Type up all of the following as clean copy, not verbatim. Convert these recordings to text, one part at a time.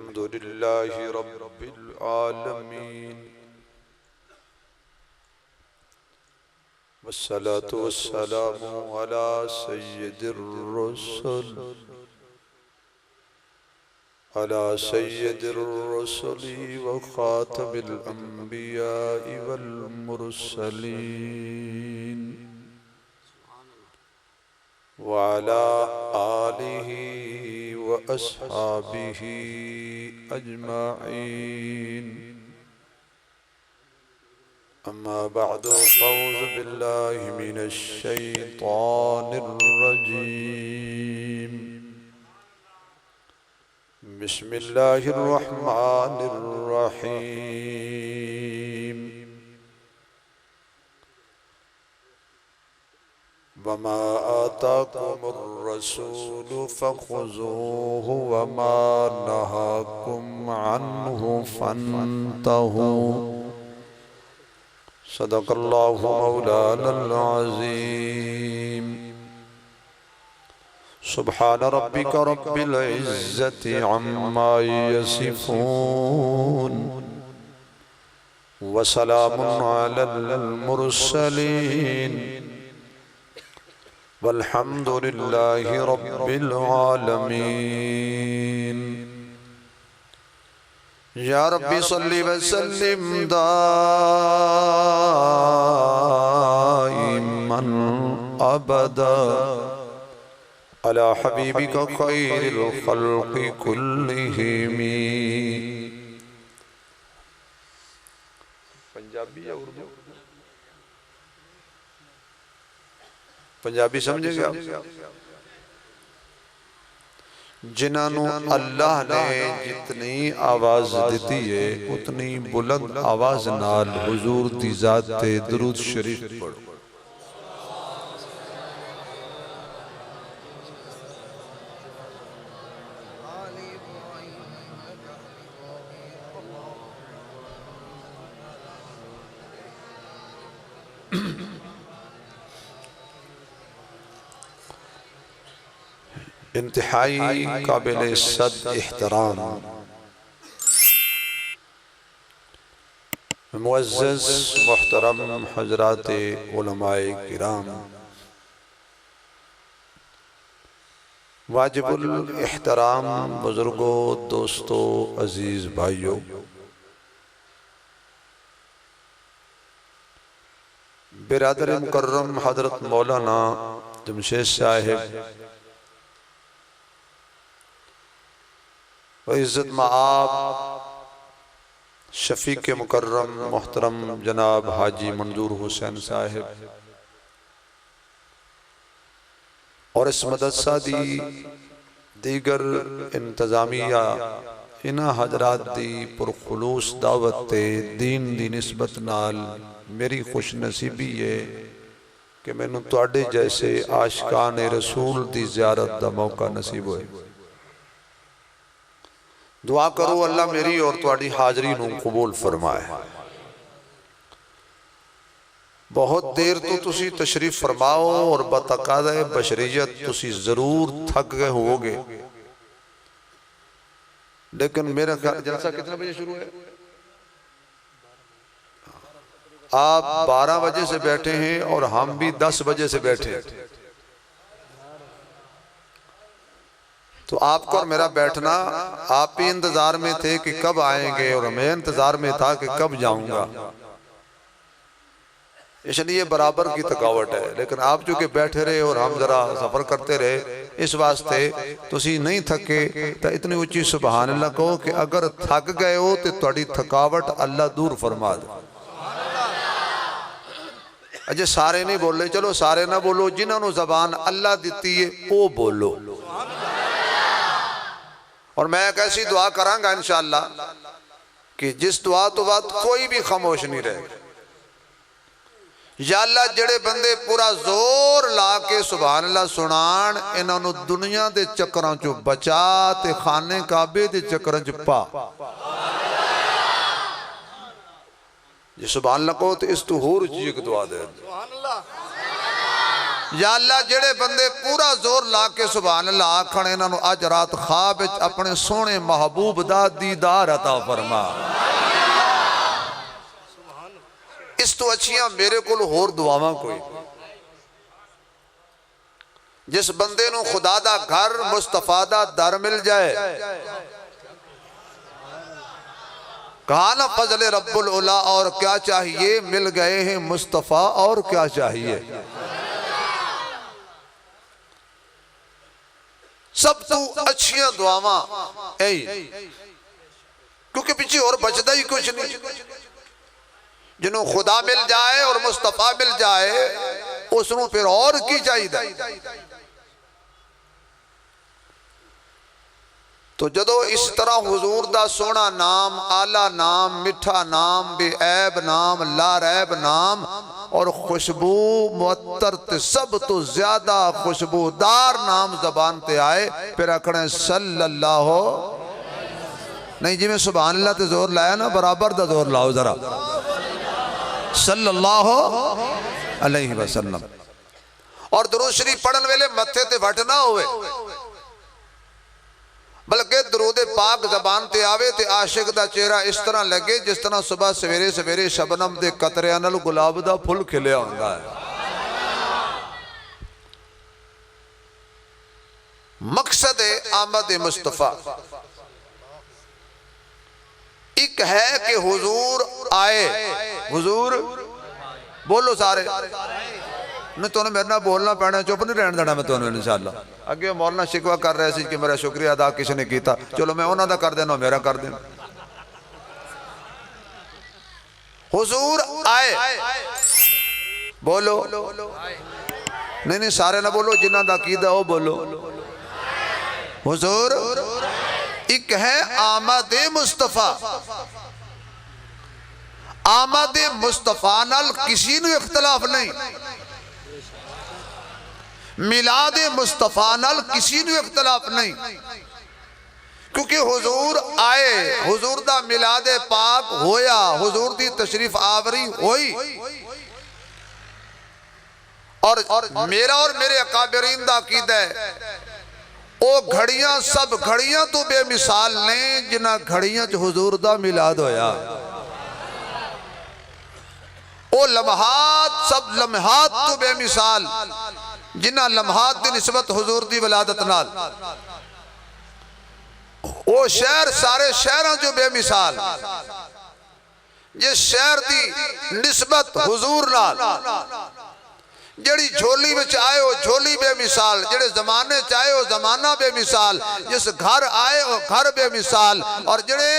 अल्हम्दुलिल्लाहि रब्बिल आलमीन वस्सलातु वस्सलामु अला सय्यिदिर रुसुली व खातमिल अंबियाइ वल मुरसलीन व अला आलिहि व अस्हाबिहि अजमाइन। अम्मा बअद फ़अऊज़ु बिल्लाहि मिनश शैतानिर रजीम। बिस्मिल्लाहिर रहमानिर रहीम। वमा आताकुमुर रसूलु फ़ख़ुज़ूहु वमा नहाकुम अन्हु फ़न्तहू। सदक़ल्लाहु मौलानल अज़ीम। सुब्हान रब्बिका रब्बिल इज़्ज़ति अम्मा यसिफ़ून व सलामुन अलल मुरसलीन वल्हम्दुलिल्लाहि रब्बिल आलमीन। या रब्बी सल्लि व सल्लिम दाइमन अबदा अला हबीबिका खैरिल खल्क़ि कुल्लिहिम। पंजाबी या उर्दू? पंजाबी समझेंगे आप? जिन्होंने अल्लाह ने जितनी आवाज दी है उतनी बुलंद आवाज नाल हुजूर दी जात ते दुरूद शरीफ पढ़ो। इंतहाई काबिल सद एहतराम मुअज़्ज़ज़ मुहतरम हज़रात उलमाए किराम, वाजिबुल एहतराम बुजुर्गों, दोस्तों, अजीज भाइयों, बिरादर मुकर्रम हज़रत मौलाना जमशेद साहिब व इज़्ज़त मआब शफीक मुकर्रम मोहतरम जनाब हाजी मंजूर हुसैन साहिब और इस मदरसा दी दीगर इंतजामिया इन्हां हजरात दी पुरखुलूस दावत ते दीन दी निस्बत नाल मेरी खुश नसीबी है कि मैनू तुहाडे जैसे आशिकान रसूल दी ज़ियारत दा मौका नसीब होए। दुआ करो अल्लाह मेरी और तुहाडी हाजरी नूं कबूल फरमाए। बहुत देर तो तुसी तशरीफ फरमाओ और बतकाज़े बशरियत तुसी जरूर थक गए होवोगे, लेकिन मेरा ख्याल जलसा कितने बजे शुरू है? आप 12 बजे से बैठे हैं और हम भी 10 बजे से बैठे हैं। तो आपको और मेरा बैठना, आप भी इंतजार में थे कि कब आएंगे और मैं इंतजार में था कि कब जाऊंगा, इसलिए बराबर की थकावट है। लेकिन आप चूंकि बैठे रहे और हम जरा सफर करते रहे, इस वास्ते तुसी नहीं थके तो इतनी ऊंची सुभान अल्लाह कहो कि अगर थक गए हो तो थोड़ी थकावट अल्लाह दूर फरमा दे। अजे सारे नहीं बोले, चलो सारे ना बोलो, जिन्होंने जबान अल्लाह दी है वो बोलो। और मैं एक ऐसी दुआ करांगा इंशाअल्लाह कि जिस दुआ तो बाद कोई भी खामोश नहीं रहेगा। या अल्लाह जेड़े बंदे पूरा जोर ला के सुभान अल्लाह सुनान, इन्हों दुनिया के चक्करों चो बचा ते खाने काबे के चक्कर च पा। जे सुभान अल्लाह को तो इस तो होर ऊंची एक दुआ दे। या अल्लाह जेड़े बंदे पूरा जोर ला के सुभान अल्लाह आखण इन्हां अज रात ख्वाब विच अपने सोहने महबूब दा दीदार अता फरमा। इस तो अच्छियां मेरे कोल होर दुआवां कोई। जिस बंदे नूं खुदा दा घर मुस्तफा दा दर मिल जाए, कहा ना फजले रब्बुल उला, और क्या चाहिए, मिल गए हैं मुस्तफा, और क्या चाहिए। सब तो अच्छियां दुआवां यही, क्योंकि पीछे और बचता ही कुछ नहीं। जिन्हों खुदा मिल जाए और मुस्तफा मिल जाए, उसनों फिर और की चाहिए। तो जदों इस तरह हुजूर दा सोना नाम, आला नाम, मिठा नाम, बेऐब नाम, लारैब नाम और खुशबू मुअत्तर ते सब तो ज्यादा खुशबूदार नाम जबान ते आए, फिर आखने सल्लल्लाहु, नहीं जिवें सुभान अल्लाह ते जोर लाया ना, बराबर दा जोर लाओ जरा, सल्लल्लाहु अलैहि वसल्लम। और दुरूद शरीफ पढ़न वेले मत्थे ते वट ना होवे, बल्कि दरूद पाक जबान ते आवे ते आशिक दा चेहरा इस तरह लगे जिस तरह सुबह सवेरे सवेरे शबनम दे कतरियां नाल गुलाब दा फुल खिलिया हुंदा है। मकसद आमद मुस्तफा एक है कि हुजूर आए, हुजूर बोलो सारे, नहीं तो मेरे ना बोलना पैना, चुप नहीं रहने देना मैं तुम्हें इंशाअल्लाह। अगे मौलाना शिकवा कर रहे थे कि मेरा शुक्रिया अदा किसी ने किया, चलो मैं उन्होंने कर देना, मेरा कर देना। हुजूर आए, बोलो, नहीं नहीं सारे ना बोलो, जिन्हों का कीदा वो बोलो। हुजूर एक है आमद मुस्तफा, आमद मुस्तफा नाल किसी नूं इख्तलाफ नहीं, मिलाद मुस्तफा नाल किसी नूं इख्तलाफ नहीं, क्योंकि हुजूर आए, हुजूर दा मिलाद पाक होया, हुजूर दी तशरीफ आवरी होई। और मेरा और मेरे अकाबरीन दा अकीदा है, ओ घड़ियां सब घड़ियां तो बेमिसाल ने जिन्हां घड़ियां च हुजूर दा मिलाद होया। ओ लम्हात सब लम्हात तो बेमिसाल जिन्हां लम्हात दी निस्बत हुजूर दी वलादत नाल। ओ शहर सारे शहरों जो बेमिसाल, जिस शहर दी निस्बत हुजूर नाल, जड़ी झोली विच आए वो झोली बेमिसाल, जेड़े जमाने च आए वो जमाना बेमिसाल, जिस घर आए वो घर बेमिसाल, और जेड़े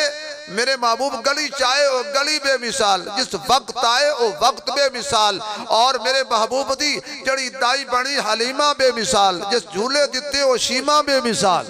मेरे महबूब गली चाहे वो गली बेमिसाल, जिस वक्त आए वो वक्त बेमिसाल, और मेरे महबूब दी जड़ी दाई बनी हलीमा बेमिसाल, जिस झूले दिते वो शीमा बेमिसाल।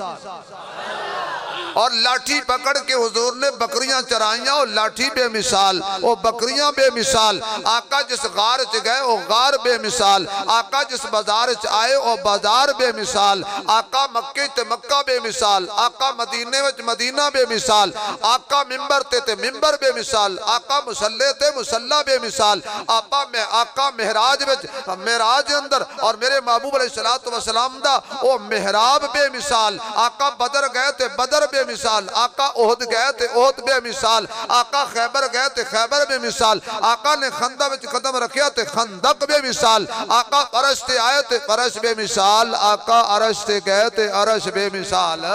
और लाठी पकड़ के हुजूर ने बकरियां चराइयां, वो लाठी बेमिसाल, वो बकरियां बेमिसाल। आका जिस गार च गए वो गार बेमिसाल, आका जिस बाजार च आए वो बाजार बेमिसाल, आका मक्के ते मक्का बेमिसाल, आका मदीने विच मदीना बेमिसाल, आका मिंबर ते मिंबर बेमिसाल, आका मुसल्ले ते मुसल्ला बेमिसाल, आका मेहराज विच मेहराज अंदर और मेरे महबूब अलैहिस्सलातु वस्सलाम दा वो मेहराब बेमिसाल, आका बदर गए ते बदर बेमिसाल, आका ओहद गए थे ओहद बेमिसाल, आका खैबर गए थे खैबर बेमिसाल, आका ने खंदा विच कदम रखिया थे खंदक बेमिसाल, आका अरश ते आए थे अरश बेमिसाल, आका अरश ते गए थे अरश बेमिसाल।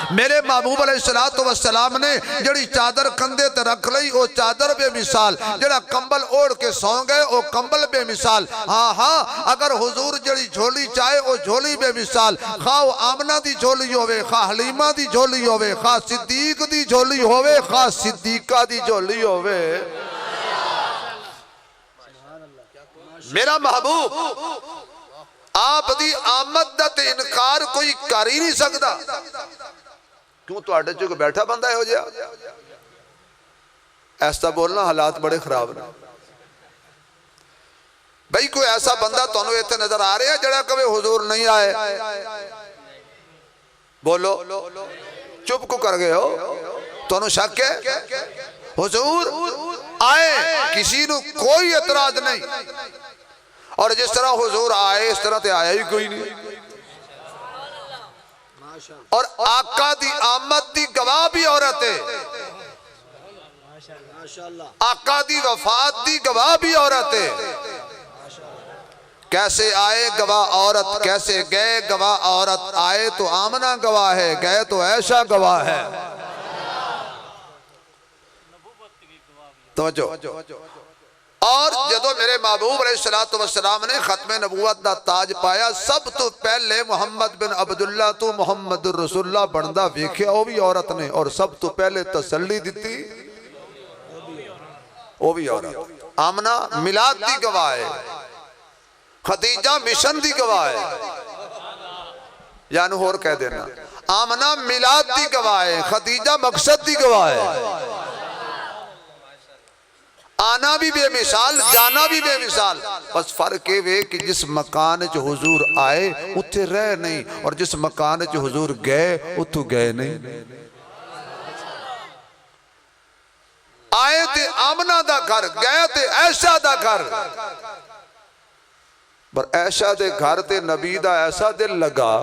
मेरे महबूब अलैहिस्सलातु वस्सलाम ने जड़ी चादर कंधे ते रख लई वो चादर बेमिसाल, जड़ा कंबल ओढ़ के सौ गए वो कंबल बेमिसाल। हाँ हाँ, अगर हुजूर जड़ी झोली चाहे वो झोली बेमिसाल, खा वो आमना दी झोली होवे, खा हलीमा दी झोली होवे, खा सिद्दीक दी झोली होवे, खा सिद्दीका दी झोली होवे। मेरा महबूब आप दी आमद दा ते इनकार कोई कर ही नहीं सकता। क्यों तुहाडे च कोई बैठा बंदा हो जा ऐसा बोलना, हालात बड़े खराब ने भाई। कोई ऐसा बंदा तुहानू इत्थे नजर आ रहा है जड़ा कभी हुजूर नहीं आए? बोलो, चुप को कर गए हो? तुहानू शक है? हुजूर आए, किसी नू कोई एतराज नहीं। और जिस तरह हुजूर आए इस तरह तो आया ही कोई नहीं। और आका दी आमद दी गवाह भी औरत है, आका दी वफात दी गवाह भी औरत है। कैसे आए गवाह औरत, कैसे गए गवाह औरत। आए तो आमना गवाह है, गए तो ऐशा गवाह है। तो और जदों मेरे महबूब अलैहिस्सलातु वस्सलाम ने खत्मे नबूवत दा ताज पाया, सब तो पहले मुहम्मद बिन अब्दुल्ला तो मुहम्मद रसूलुल्लाह बनदा वेख्या, वो भी औरत ने। और सब तो पहले तसल्ली दी, वो भी औरत। आमना मिलाद दी गवाह है, खदीजा मिशन दी गवाह है, यानी होर कह देना आमना मिलाद दी गवाह है, खदीजा मकसद दी गवाह है। आना भी बेमिसाल, जाना भी बेमिसाल। बस फर्क ये वे कि जिस मकान च हुजूर आए उत्थे रह नहीं, और जिस मकान च हुजूर गए उतों गए नहीं। आए थे आमना दा घर, गए थे ऐशा दा घर। पर ऐशा दे घर ते नबी दा ऐसा दिल लगा।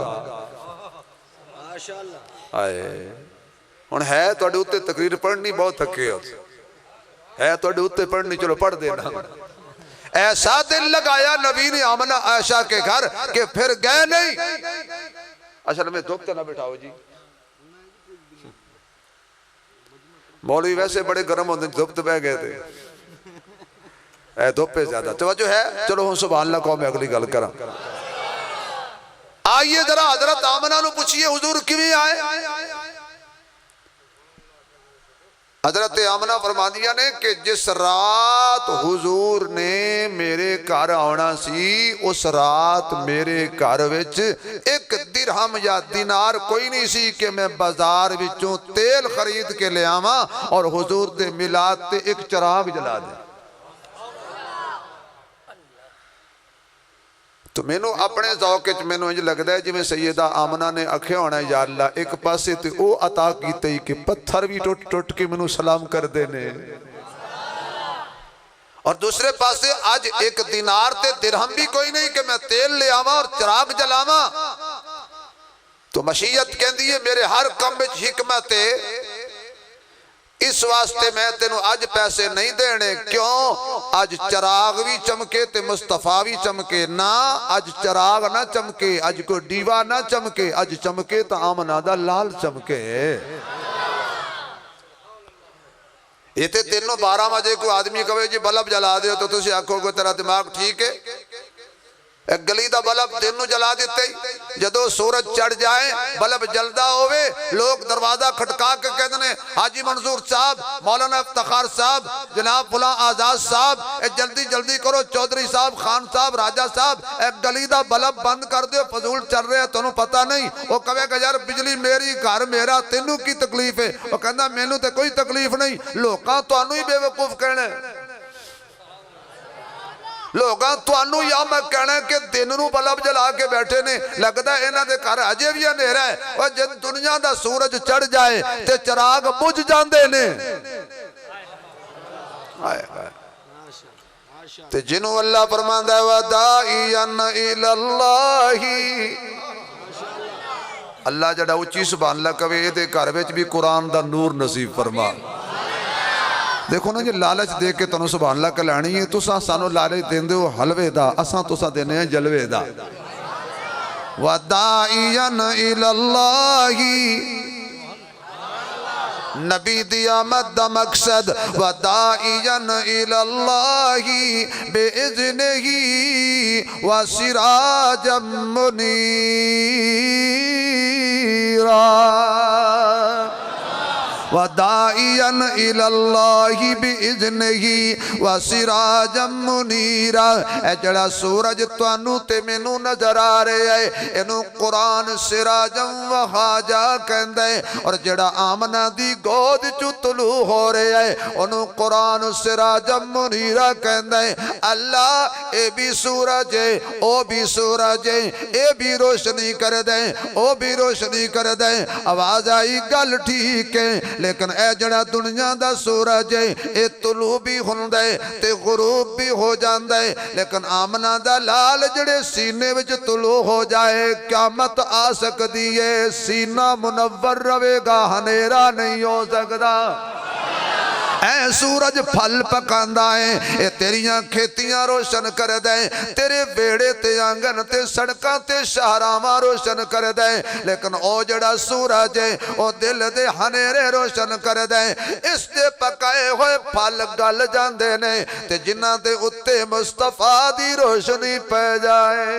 आए हुण है तुहाडे उत्ते तकरीर पढ़नी, बहुत थके हो, है तुहाडे उत्ते पढ़नी, चलो पढ़ देना। ऐसा दिल लगाया नबी ने आमना ऐशा के घर के फिर गए नहीं। असल में धुप तो ना बिठाओ जी, मौलवी वैसे बड़े गर्म होते, धुप तो बह गए थे, धुप पे ज्यादा तवज्जो है। चलो हम सुभान अल्लाह कहो, मैं अगली गल करा। आइए जरा हजरत आमना नु पूछिए हुजूर किवें आए। हजरत आमना फरमादिया ने कि जिस रात हुजूर ने मेरे घर आना सी, उस रात मेरे घर विच एक दिरहम या दिनार कोई नहीं सी कि मैं बाजार विचों तेल खरीद के ले आवा और हुजूर दे मिलाद ते एक चिराग जला दे। तो मैनू अपने ज़ौक च मैनू इंज लगता है जिवें सैयदा आमना ने आख्या होना, या अल्लाह एक पासे ते ओ अता कीते कि पत्थर भी टुट टुट के मैनू सलाम करदे ने, और दूसरे पासे अज एक दिनार ते दिरहम भी कोई नहीं कि मैं तेल ले आवा और चिराग जलावा। तो मशीयत कहती है मेरे हर कम विच हिकमत है, इस वास्ते मैं तेनू अज पैसे नहीं देने। क्यों? अज चिराग भी चमके ते मुस्तफा भी चमके ना। अज चिराग ना चमके, अज कोई दीवा ना चमके, अज चमके तो आमना दा लाल चमके। ये ते तीनों 12 बजे कोई आदमी कहे जी बल्ब जला दो तो तुम आखोगे तेरा दिमाग ठीक है। एक गली का बल्ब दिन जला दिते, जदों सूरज चढ़ जाए बल्ब जलदा होवे, लोग दरवाजा खटका के कहते हैं हाजी मंसूर साहब, मौलाना इफ्तिखार साहब, जनाब फुला आजाद साहब, जल्दी जल्दी करो, चौधरी साहब, खान साहब, राजा साहब, एक गली का बल्ब बंद कर दो, फजूल चल रहा है, तुहानू पता नहीं। वो कहेगा यार बिजली मेरी, घर मेरा, तेनू की तकलीफ है? वो कहता मैनू तो कोई तकलीफ नहीं, लोकां तुहानू ही बेवकूफ कहना, लोग तुहानू या मैं कहना कि दिन नू बल्ब जला के बैठे ने, लगता इन्हां दे घर अजे भी अंधेरा है। और जब दुनिया दा सूरज चढ़ जाए ते चिराग बुझ जाते ने। ते जिन्हों अल्लाह फरमांदा है वदाइयन इलल्लाही, अल्लाह जड़ा उच्ची सुभान अल्लाह कवे इहदे घर विच भी कुरान दा नूर नसीब फरमा। देखो ना जी लालच दे के तुहानू सुभान अल्लाह कहलानी है, तुसां सानू लालच देंदे हो हलवे दा, असां तुसां देने हैं जलवे दा। वदाइयन इलल्लाही, नबी दी आमद दा मकसद वदाइयन इलल्लाही बिइज़्निही व सिराजम मुनीरा, वदाइयन इलल्लाही बिइज़्निही व सिराजम मुनीरा। ए जड़ा सूरज तुहानू ते मैनू नजर आ रहा है, इनू कुरान सिराजम वहाजा कहंदा है, और जड़ा आमना दी गोद चू तुलू हो रहा है उन्हों कुरान सिराजम मुनीरा कहंदा है। अल्लाह ए भी सूरज है, ओ भी सूरज है, ए भी रोशनी कर दे, ओ भी रोशनी कर दे। आवाज आई गल ठीक है, लेकिन ए जड़ा दुनिया दा सूरज है ये तुलू भी हुंदा है ते गुरूब भी हो जांदा है, लेकिन आमना दा लाल जड़े सीने विच तुलू हो जाए क़यामत आ सकदी है, सीना मुनव्वर रहेगा, हनेरा नहीं हो सकदा। ऐ सूरज फल पकांदा है, ये तेरियां खेतियां रोशन कर दे, तेरे बेड़े ते आंगन ते सड़कां ते शहरावां रोशन कर दे, लेकिन ओ जड़ा सूरज है ओ दिल दे हनेरे रोशन कर दे। इस ते पकाए होए फल गल जांदे ने ते जिन्हां दे उत्ते मुस्तफा दी रोशनी पै जाए,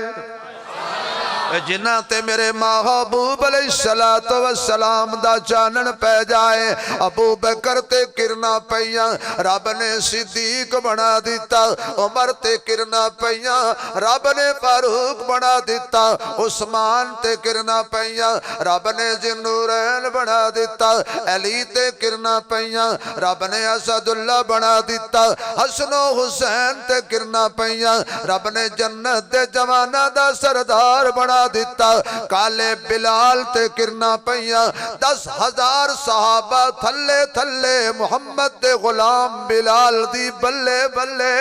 जिन्हां ते मेरे महबूब अलैहिस्सलातु वस्सलाम दा चानन पै जाए। अबू बकर ते किरना पईयां रब ने सिद्दीक बना दिता, उमर ते किरना पईयां रब ने फारूक बना दिता, उस्मान ते किरना पईयां रब ने ज़ुन्नूरैन बना दिता, अली ते किरना पईयां रब ने असदुल्ला बना दिता, हसन हुसैन ते किरना पईयां रब ने जन्नत दे जवाना दा सरदार बना दिता, काले बिलाल ते किरना पईयां 10,000 सहाबा थल्ले थल्ले मुहम्मद दे गुलाम बिलाल दी बल्ले बल्ले।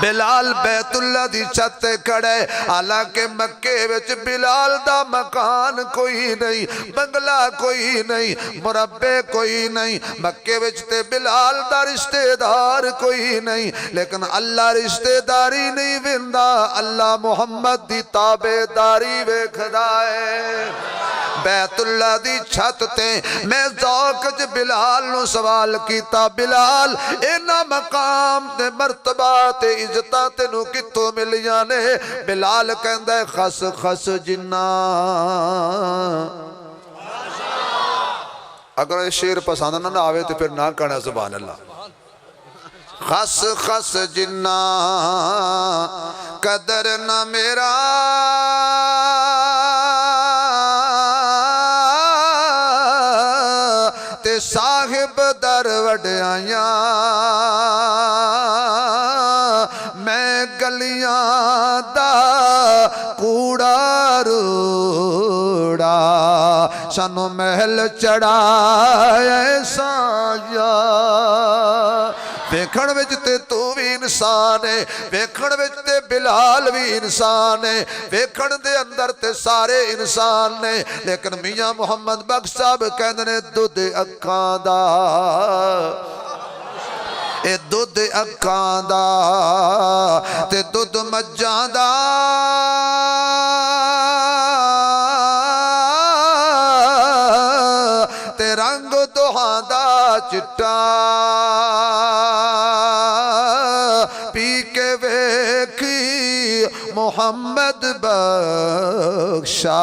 बिलाल बैतुल्ला दी छत खड़े, हालांकि मक्के विच बिलाल दा मकान कोई नहीं, बंगला कोई नहीं, मुरब्बे कोई नहीं, मक्के विच ते बिलाल दा रिश्तेदार कोई नहीं, लेकिन अल्लाह रिश्तेदारी नहीं विंदा, अल्लाह मुहम्मद दी ताबेदारी वेखदा है। बैतुल्ला दी छत ते मैं ज़ौक च बिलाल नू सवाल कीता, बिलाल इन्ना मकाम ते मर्तबा ते इज्जतां तेनू कित्थों मिलियां ने? बिलाल कहंदा है खस खस जिन्ना। अगर ये शेर पसंद ना आवे तो फिर ना कहना सुभान अल्लाह। खस खस जिन्ना कदर ना मेरा ते साहिब दर वड्याइयां, मैं गलियां दा कूड़ा रूड़ा, सानू महल चढ़ाए साया। वेखण विच ते तू भी इंसान है, वेखण विच ते बिलाल भी इंसान है, वेखण दे अंदर ते सारे इंसान ने, लेकिन मियां मुहम्मद बख्श साहब कहंदे ने दुध अखां दा, ए दुध अखां दा ते दुध मज्जां दा ते रंग दोहां दा चिट्टा, पी के वेखी मुहम्मद बख्शा,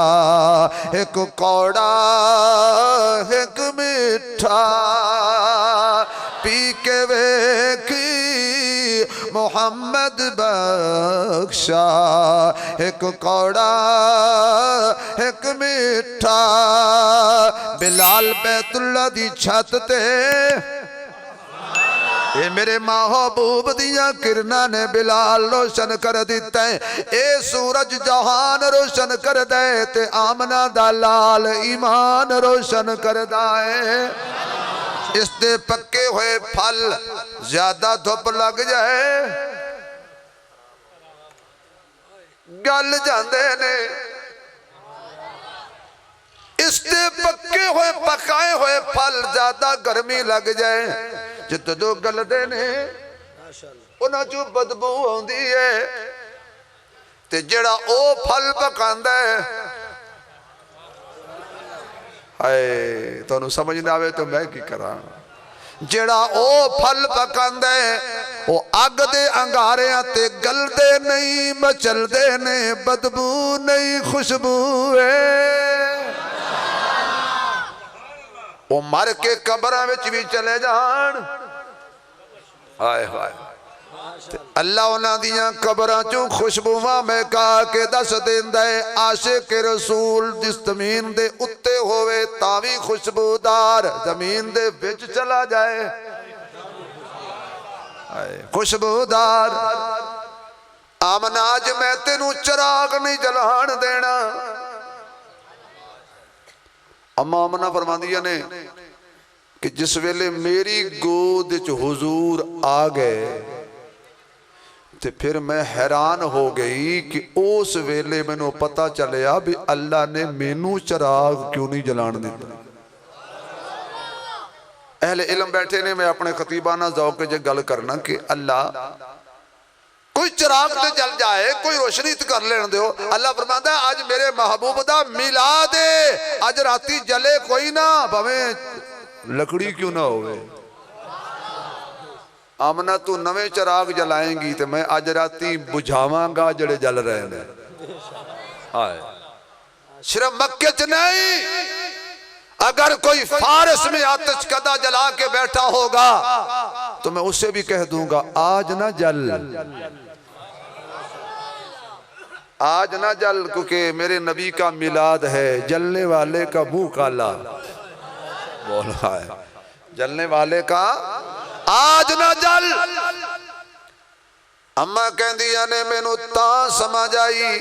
एक कौड़ा एक मिठा, पी के वेखी मुहम्मद बख्शा, एक कौड़ा एक मिठा। बिलाल बैतुल्ला दी छत ते ये मेरे महबूब दियां किरना ने बिलाल रोशन कर दिता है, ए सूरज जहान रोशन कर दे ते आमना दा लाल ईमान रोशन करदा है। इस दे पक्के हुए फल ज्यादा धुप लग जाए गल जांदे ने, इसके पक्के हुए पकाए हुए फल ज्यादा गर्मी लग जाए जितों गलदे ने उन्हां चों बदबू आउंदी है, ते जेड़ा ओ फल पकांदा है, हाय तुहानूं समझ ना आवे तो मैं की करा, जेड़ा ओ फल पकांदा है वो अग दे अंगारियां ते गलदे नहीं मचलदे ने, बदबू नहीं खुशबू है। वो मर के कब्रां विच भी चले जान, हाय हाय अल्लाह उन्हां दियां कब्रां चों खुशबूवां महका के दस देंदा है। आशिक रसूल जिस जमीन दे उत्ते होवे तावी खुशबूदार, जमीन दे विच चला जाए खुशबूदार। आमना अज मैं तेनू चिराग नहीं जलान देना, अम्मा आमना फरमांदियां ने कि जिस वेले मेरी गोद च हुजूर आ गए तो फिर मैं हैरान हो गई कि उस वेले मैनू पता चलिया भी अल्लाह ने मैनू चिराग क्यों नहीं जलान दिता। अहले इल्म बैठे ने, मैं अपने खतीबाना ज़ौक़ च गल करना कि अल्लाह कोई चिराग तो जल जाए, कोई रोशनी तो कर लेने दो। अल्लाह फरमांदा अज मेरे महबूब दा मिलाद है, अज राती जले कोई ना, भावें लकड़ी क्यों ना होवे। आमना तू नवे चिराग जलाएंगी तो मैं अज राती बुझावांगा जड़े जल रहे हैं। सिर्फ मक्के च नहीं, अगर कोई फारस में आतिश कदा जला के बैठा होगा तो मैं उससे भी कह दूंगा आज ना जल, आज ना जल, क्योंकि मेरे नबी का मिलाद है। जलने वाले का मुंह काला बोला है, जलने वाले का आज ना जल। अम्मा कहंदियां ने मैनू तां समझ आई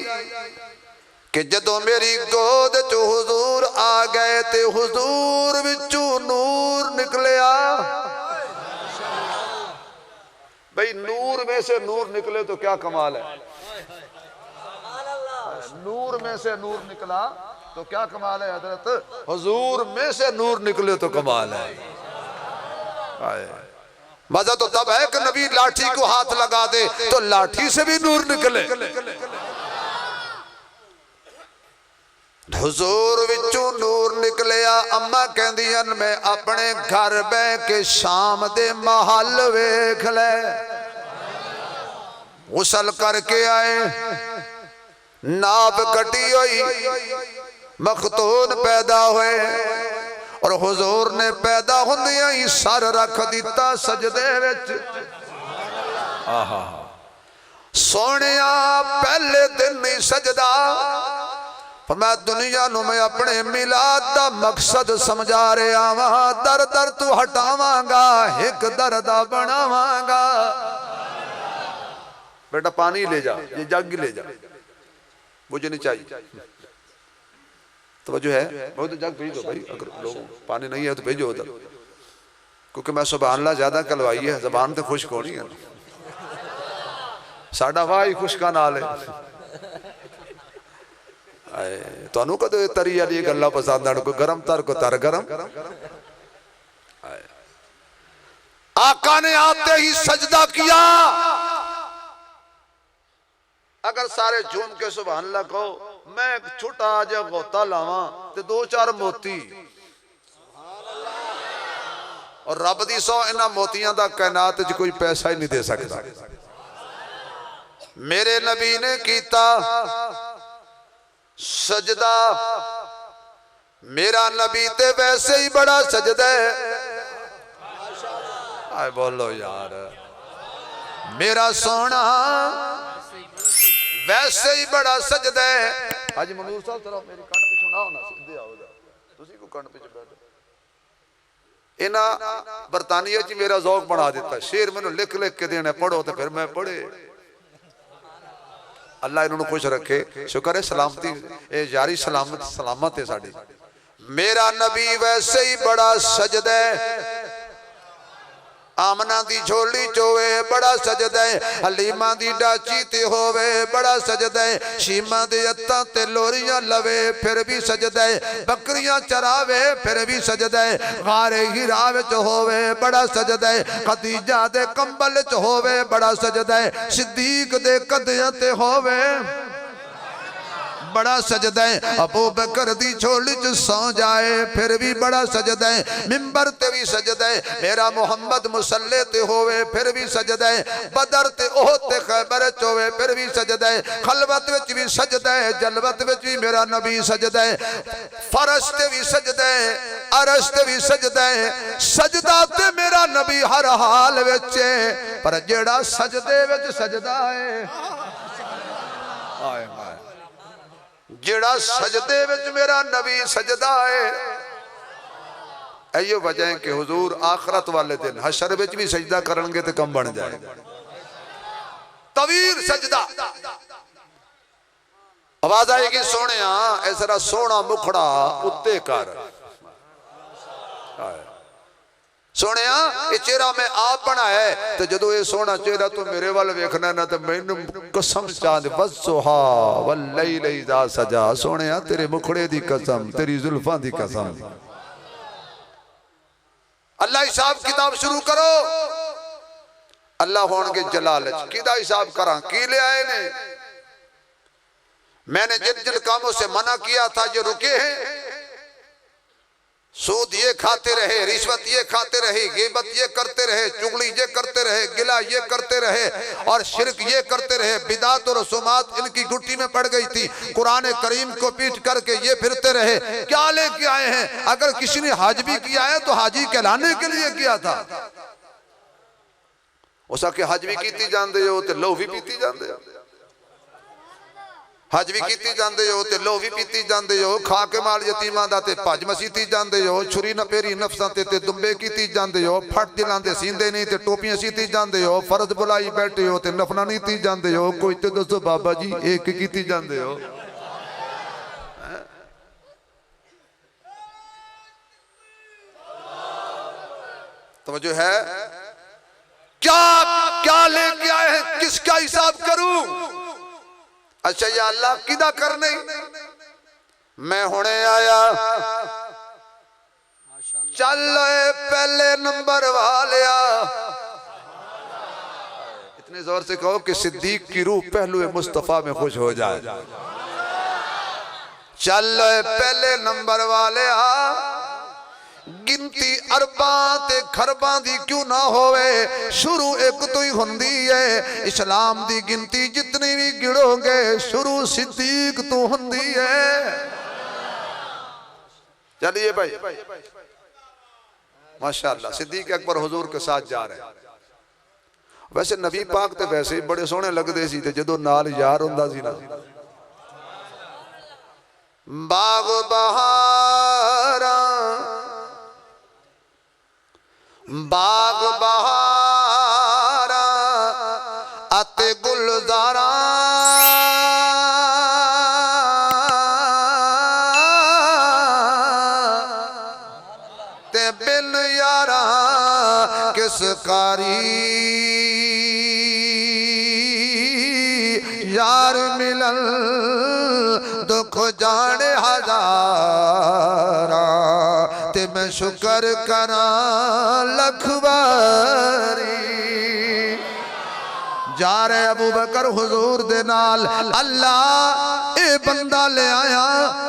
कि जदों मेरी गोद च हुजूर आ गए ते हुजूर विचों नूर निकलिया। भाई नूर में से नूर निकले तो क्या कमाल है, नूर में से नूर निकला तो क्या कमाल है हजरत, हुजूर में से नूर निकले तो कमाल है। मजा तो तब है कि नबी लाठी को हाथ लगा दे तो लाठी से भी नूर निकले। हुजूर विचों नूर निकलिया। अम्मा कहंदियां मैं अपने घर बह के शाम दे महल वेख ले। गुसल करके आए, नाप कटी हुई, मखतून पैदा हुए और हुजूर ने पैदा होंदियां ही सर रख दिता सजदे विच। सोनिया पहले दिन ही सजदा, पर मैं दुनिया नू मैं अपने मिलाद दा मकसद समझा रहा वहां। दर दर तू हटावांगा, एक दरदा बनावांगा। बेटा पानी ले जा, ये जग ले जा, मुझे नहीं चाहिए। तो जो है वो तो जग भेज दो भाई, अगर लोग पानी नहीं है तो भेजो उधर, क्योंकि मैं सुभान अल्लाह ज्यादा कलवाई है, जबान तो खुश्क होनी है। साडा वाह ही खुश्का नाल है। तुहानू कदों तरी वाली गल्लां पसंद आन, कोई गरम तर को तर गरम। आका ने आते ही सजदा किया। अगर सारे झूम के सुभान अल्लाह कहो, मैं छोटा जा गोता लावा ते दो चार मोती, और रब दी सौ इन्हां मोतियां दा कायनात च कोई पैसा ही नहीं दे सकता। मेरे नबी ने कीता सजदा। मेरा नबी ते वैसे ही बड़ा सजदा है। आए बोलो यार, मेरा सोना वैसे ही बड़ा सजदा है। हाजी मनूर साहब जरा मेरी कंड पिछों ना होना, सीधे आओ जा, तुसी को कंड पिछ बैठो। इन्हां बरतानिया च मेरा ज़ौक बना दिता। शेर मैनू लिख लिख के देना, पढ़ो तो फिर मैं पढ़े। अल्लाह इन्होंने खुश रखे, शुक्र है सलामती यारी सलामत है साड़ी। मेरा नबी वैसे ही बड़ा सजदा है। आमना दी झोली चोवे बड़ा सजदा है, हलीमा दी डाची ते होवे बड़ा सजदा है, शीमा दे अत्तां ते लोरियां लवे फिर भी सजदा है, बकरियां चरावे फिर भी सजदा है, गारे हिरा विच होवे बड़ा सजदा है, खदीजा दे कंबल च होवे बड़ा सजदा है, सिद्दीक दे कदियां ते होवे बड़ा सजदा है, अबू बकर दी झोली च सौ जाए फिर भी बड़ा सजदा है, मिंबर ते भी सजदा है, मेरा मुहम्मद मुसल्ले ते होवे फिर भी सजदा है, बदर ते ओहद ते खैबर च होवे फिर भी सजदा है, खलवत विच भी सजदा है, जलवत विच भी मेरा नबी सजदा है, फरश ते भी सजदा है, अरश ते भी सजदा है। सजदा ते मेरा नबी हर हाल विच है, पर जेड़ा सजदे विच सजदा है, आए हाय, जेड़ा सजदे विच मेरा नबी सजदा है। इहो वजह है कि हुजूर आखरत वाले दिन हशर विच भी सजदा करनगे तो कम बन जाएगा। तवील सजदा, आवाज आएगी सोनिया ऐसा सोना मुखड़ा उत्ते कर, सोने ये चेहरा मैं आप बनाया है, तो जो ये सोना चेहरा तू मेरे वाल वेखना ना तो मैनू कसम चांद वस्सुहा वल्लैलि इज़ा सजा, सोने तेरे मुखड़े दी कसम, तेरी जुल्फां दी कसम। अल्लाह हिसाब किताब शुरू करो। अल्लाह होंगे जलाल किदा हिसाब करा की ले आए ने। मैंने जिन जिन कामों से मना किया था ये रुके हैं। सूद ये खाते रहे, रिश्वत ये खाते रहे, गिबत ये करते रहे, चुगली ये करते रहे, गिला ये करते रहे और शिरक ये करते रहे। बिदात और रसूमात इनकी गुट्टी में पड़ गई थी। कुरान करीम को पीट करके ये फिरते रहे। क्या लेके आए हैं? अगर किसी ने हज भी किया है तो हाजी कहलाने के लिए किया था। उसा के हज भी कीती जांदे हो ते लो भी पीती जांदे हो, हज भी कीती जांदे हो ते लो भी पीती जांदे हो, खा के माल यतीमां दा ते भज मसीती जांदे हो, छुरी नपेरी नफसां ते दुंबे कीती जांदे हो, फट दिलां दे सींदे नहीं ते टोपियां सीती जांदे हो, फर्ज बुलाई बैठे हो ते नफना नीती जांदे हो। कोई ते दसो बाबा जी एक कीती जांदे हो। तवज्जो है? क्या क्या लेके आए हैं? किसका हिसाब करूं? अच्छा या अल्लाह किदा करने मैं हुणे आया। चल पहले नंबर वालिया, इतने जोर से कहो कि सिद्दीक की रूह पहलू मुस्तफा में खुश हो जाए। चल पहले नंबर वालिया, गिनती अरबां ते खरबां दी क्यों ना होवे, शुरू एक तो ही हुंदी है। इस्लाम दी गिनती जितनी भी गिनोगे शुरू सिद्दीक तो हुंदी है। चलिए भाई माशाअल्लाह सिद्दीक अकबर हुजूर के साथ जा रहे हैं। वैसे नबी पाक तो वैसे ही बड़े सोहने लगदे सी, ते जदों नाल यार हुंदा सी ना, बाग बहारा बाग बहारा अते गुलजारा, ते बिन यारा किस कारी, यार मिलन दुख जाने हजारा, ते मैं शुक्र करा लखवारी। जा रहे अबू बकर हुजूर दे नाल, अल्लाह ए बंदा ले आया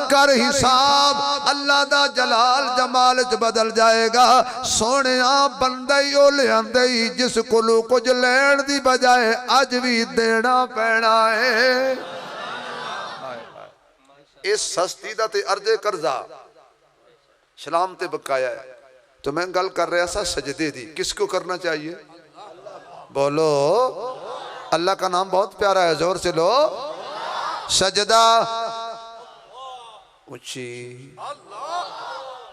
कर हिसाब, अल्लाह दा जलाल जमाल च बदल जाएगा। सोने बंदा ही ओ ले आंदे जिस कोलों कुछ लैण दी बजाए अज भी देना पैना है। इस सस्ती दा ते अर्जे कर्जा सलाम ते बकाया है। तो मैं गल कर रहा था सजदे दी, किसको करना चाहिए? बोलो अल्लाह का नाम बहुत प्यारा है, जोर से लो। सजदा ऊंची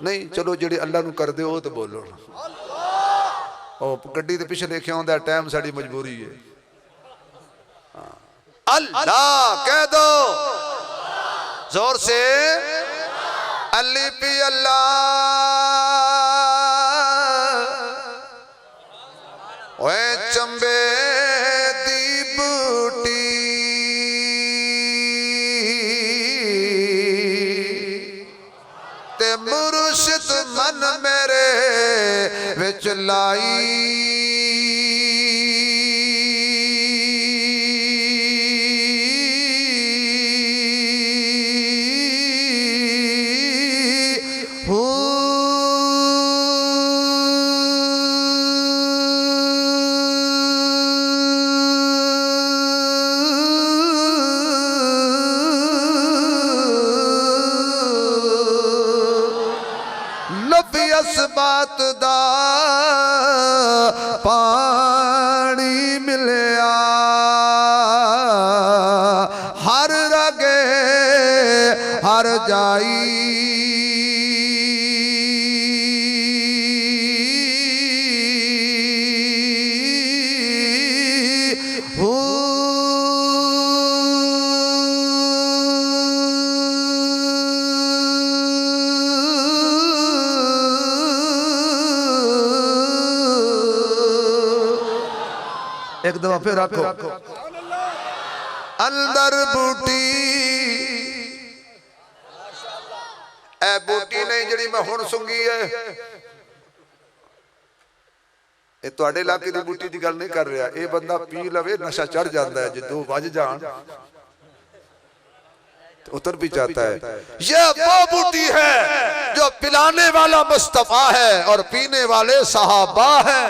नहीं, चलो जेड़ी अल्लाह नू कर दे वो तो बोलो। ओ गड्डी ते पिछे लिखा होंदा टाइम साड़ी मजबूरी है। अल्लाह कह दो जोर से, अली पी अल्लाह, ओए चंबे दी बूटी, ते मुर्शिद मन मेरे विच लाई, बात दा पानी मिलया, हर रगे हर जाई, एक दफा फिर रखो। अंदर बूटी ए बूटी नहीं जी मैं हुण सुंगी है, ये तुहाडे इलाके की बूटी की गल नहीं कर रहा। ये बंदा पी लवे नशा चढ़ जाता है, जो बज जान तो उतर भी जाता है। ये वो बूटी है जो पिलाने वाला मुस्तफा है और पीने वाले सहाबा है,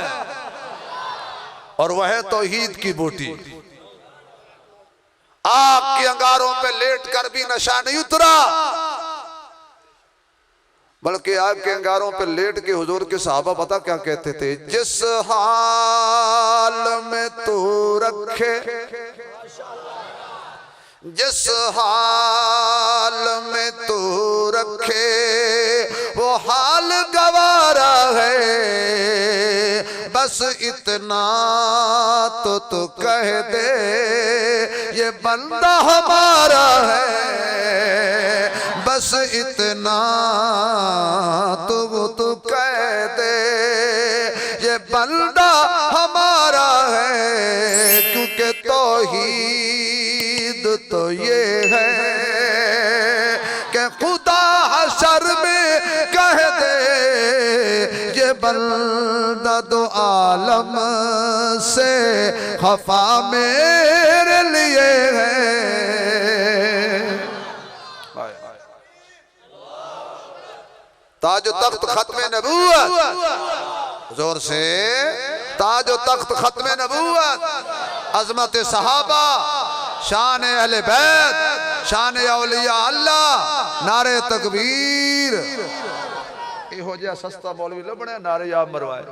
और वह है तौहीद की बूटी। आग के अंगारों पे लेट कर भी नशा नहीं उतरा, बल्कि आग के अंगारों पे लेट के हुजूर के सहाबा पता क्या कहते थे? जिस हाल में तू रखे, जिस हाल में तू रखे वो हाल गवारा है, बस इतना तो तू कह दे ये बंदा हमारा है, बस इतना तो तू कह दे ये बंदा हमारा है। क्योंकि तौहीद तो ये है कि खुदा हशर में कह दे ये बंदा दो आलम से खफा मेरे लिए है। ताजो तख्त खत्म नबूवत, जोर से ताजो तख्त खत्म नबूवत, अजमत सहाबा, शान अहले बैत, शान औलिया अल्लाह, नारे तकबीर। इहो जिहा सस्ता मौलवी लभणे नारे आप मरवाए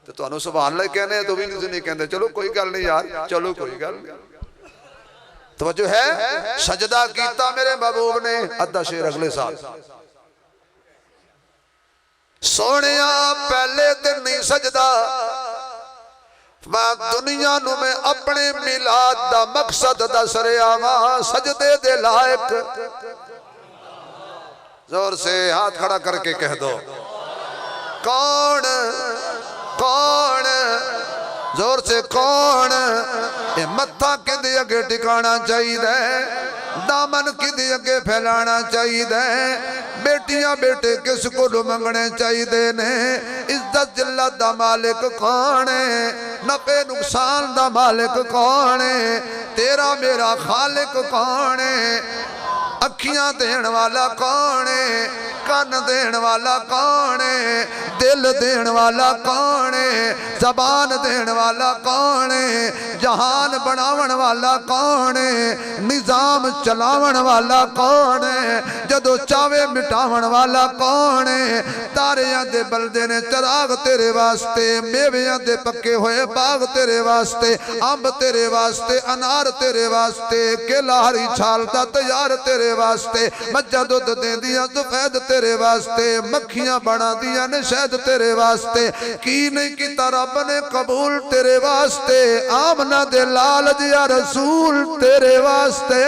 तो तुहानू सुभान अल्लाह कहने तो भी नहीं कहते। चलो कोई गल नहीं यार, चलो कोई गल नहीं। तवज्जो है, सजदा कीता मेरे महबूब ने, अद्धा शेर अगले साल। सोनिया पहले दिन नहीं सजदा, मैं दुनिया नू मैं अपने मिलाद दा मकसद दस रहा वां, सजदे दे लायक। जोर से हाथ खड़ा करके कह दो कौन कौन, जोर से कौन। ये मत्था किदे अगे टिकाना चाहिए, दामन किदे अगे फैलाना चाहिए, बेटियां बेटे किस को मंगने चाहिए ने। इज्जत जिल्लत दा मालिक कौन है, नफे नुकसान दा मालिक कौन है, तेरा मेरा खालिक कौन है। अखियां देण वाला कौन है, कान देण वाला कौन है, दिल देण वाला कौन है, जबान देण वाला कौन है, जहान बनावन वाला कौन है, निजाम चलावन वाला कौन है, जदों चावे मिटावन वाला कौन है। तारियां दे बलदे ने चराग तेरे वास्ते, मेवियां दे पक्के होए बाग तेरे वास्ते, अंब तेरे वास्ते, अनार तेरे वास्ते, केला हरी छाल दा तैयार तेरे वास्ते, मज्जा दुध देंदियां सफेद तेरे वास्ते, मक्खियां बना दियां ने शहद तेरे वास्ते। की नहीं कीता रब ने कबूल तेरे वास्ते, आमना दे लाल दिया रसूल तेरे वास्ते।